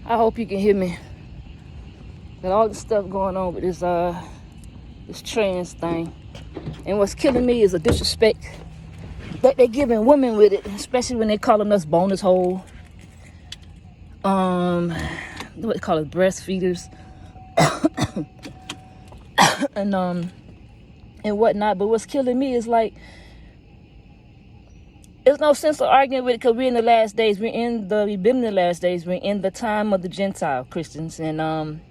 I hope you can hear me. Got all this stuff going on with this trans thing. And what's killing me is a disrespect that they're giving women with it, especially when they calling us bonus hole. What they call it, breastfeeders. and whatnot. But what's killing me is like, there's no sense of arguing with it because we're in the last days. We've been in the last days. We're in the time of the Gentile Christians. And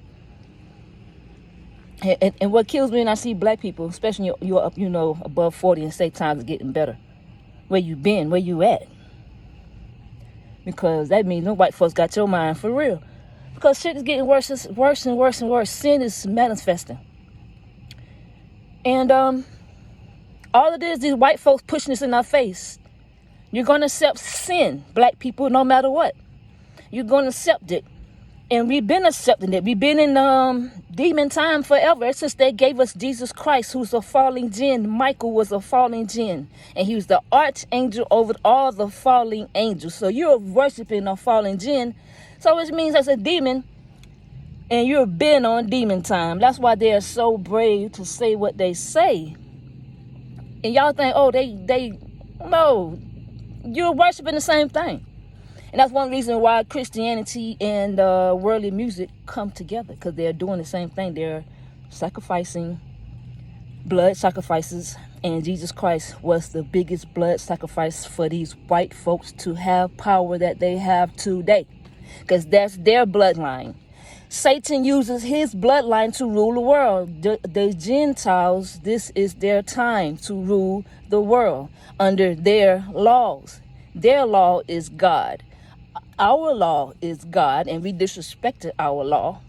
what kills me when I see black people, especially you're up, above 40 and say times are getting better. Where you been? Where you at? Because that means no white folks got your mind for real. Because shit is getting worse and worse and worse. Sin is manifesting. And all it is, these white folks pushing this in our face. You're going to accept sin, black people, no matter what. You're going to accept it. And we've been accepting it. We've been in demon time forever, since they gave us Jesus Christ, who's a falling jinn. Michael was a falling jinn. And he was the archangel over all the falling angels. So you're worshiping a falling jinn. So it means as a demon, and you've been on demon time. That's why they're so brave to say what they say. And y'all think, oh, no. You're worshiping the same thing. And that's one reason why Christianity and worldly music come together, because they're doing the same thing. They're sacrificing blood sacrifices, and Jesus Christ was the biggest blood sacrifice for these white folks to have power that they have today, because that's their bloodline. Satan uses his bloodline to rule the world. The Gentiles, this is their time to rule the world under their laws. Their law is God. Our law is God, and we disrespected our law.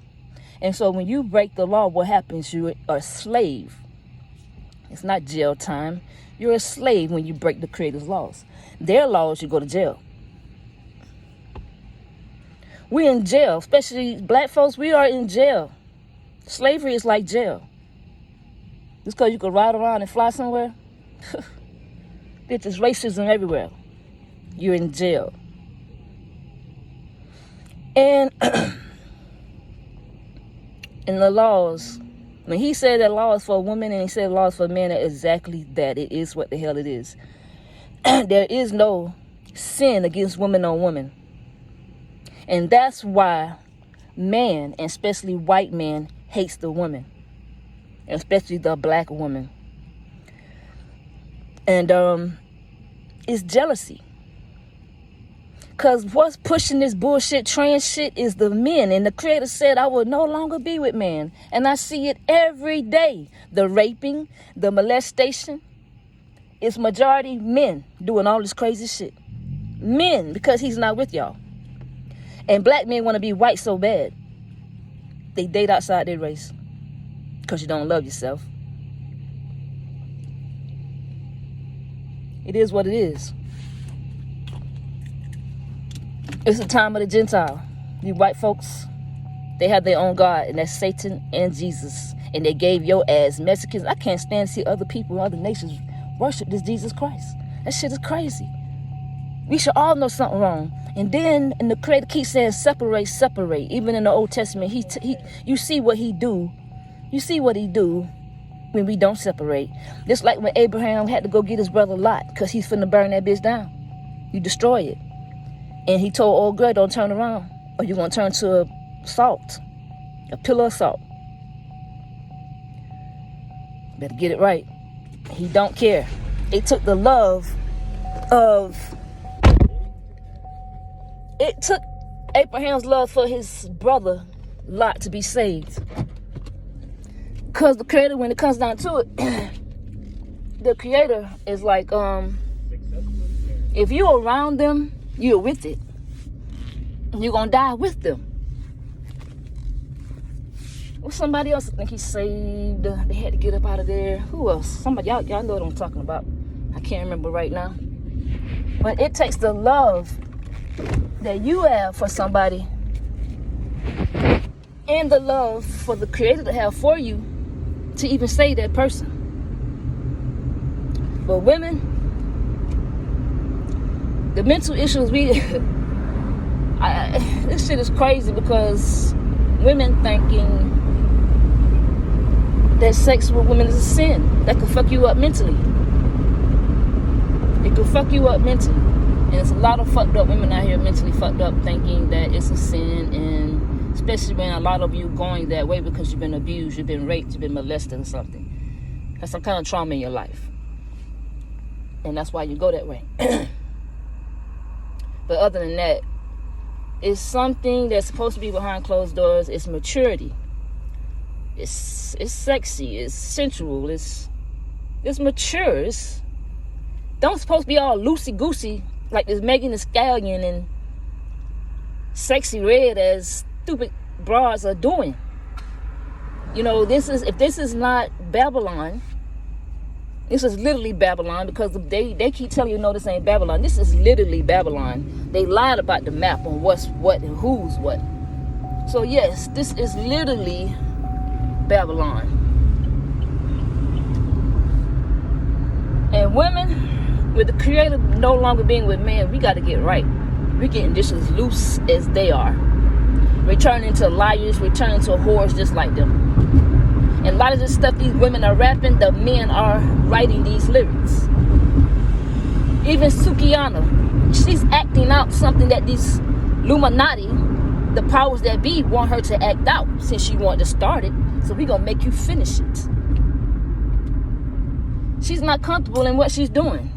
And so when you break the law, what happens? You are a slave. It's not jail time. You're a slave when you break the Creator's laws. Their laws, you go to jail. We're in jail, especially black folks. We are in jail. Slavery is like jail. Just because you can ride around and fly somewhere. Bitch, there's racism everywhere. You're in jail. And in the laws, when he said that law is for women and he said law is for men, it's exactly that. It is what the hell it is. There is no sin against woman on woman. And that's why man, and especially white man, hates the woman, especially the black woman. And it's jealousy. Because what's pushing this bullshit trans shit is the men. And the Creator said, I will no longer be with man. And I see it every day. The raping, the molestation. It's majority men doing all this crazy shit. Men, because he's not with y'all. And black men want to be white so bad. They date outside their race. Because you don't love yourself. It is what it is. It's the time of the Gentile. You white folks, they have their own God, and that's Satan and Jesus. And they gave your ass Mexicans. I can't stand to see other people, other nations worship this Jesus Christ. That shit is crazy. We should all know something wrong. And then, and the Creator keeps saying, separate, separate. Even in the Old Testament, you see what he do. You see what he do when we don't separate. Just like when Abraham had to go get his brother Lot, because he's finna burn that bitch down. You destroy it. And he told old girl, don't turn around, or you're going to turn to a pillar of salt. Better get it right. He don't care. It took the love of... It took Abraham's love for his brother Lot to be saved. Because the Creator, when it comes down to it, the Creator is like, if you're around them, you're with it. You're going to die with them. Well, somebody else, I think he saved. They had to get up out of there. Who else? Somebody, y'all know what I'm talking about. I can't remember right now. But it takes the love that you have for somebody and the love for the Creator to have for you to even save that person. But women, the mental issues this shit is crazy because women thinking that sex with women is a sin that could fuck you up mentally. It could fuck you up mentally. And there's a lot of fucked up women out here mentally fucked up thinking that it's a sin, and especially when a lot of you going that way because you've been abused, you've been raped, you've been molested or something. That's some kind of trauma in your life. And that's why you go that way. But other than that, it's something that's supposed to be behind closed doors. It's maturity. It's sexy. It's sensual. It's mature. It's don't supposed to be all loosey-goosey like this Megan Thee Stallion and Sexy Red as stupid broads are doing. You know, if this is not Babylon, this is literally Babylon, because they keep telling you, no, this ain't Babylon. This is literally Babylon. They lied about the map on what's what and who's what. So yes, this is literally Babylon. And women, with the creator no longer being with men, we got to get right. We're getting just as loose as they are. Returning to liars, returning to whores just like them. And a lot of this stuff these women are rapping, the men are writing these lyrics. Even Sukiana, she's acting out something that these Illuminati, the powers that be, want her to act out since she wanted to start it. So we gonna make you finish it. She's not comfortable in what she's doing.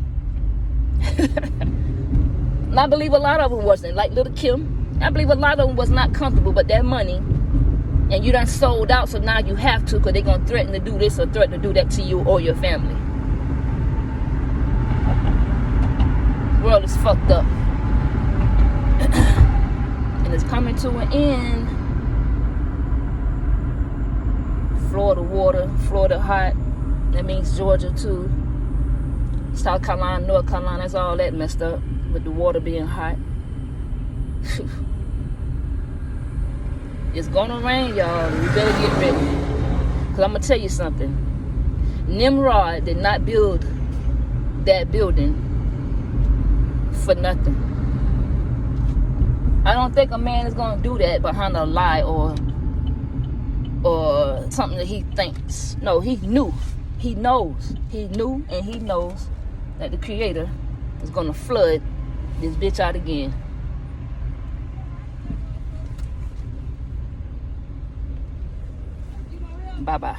And I believe a lot of them wasn't. Like Little Kim, I believe a lot of them was not comfortable, but that money, and you done sold out, so now you have to, because they're going to threaten to do this or threaten to do that to you or your family. The world is fucked up. And it's coming to an end. Florida water, Florida hot. That means Georgia too. South Carolina, North Carolina, that's all that messed up with the water being hot. It's gonna rain, y'all. We better get ready. Cause I'm gonna tell you something. Nimrod did not build that building for nothing. I don't think a man is gonna do that behind a lie or something that he thinks. No, he knew. He knows. He knew and he knows that the creator is gonna flood this bitch out again. Bye-bye.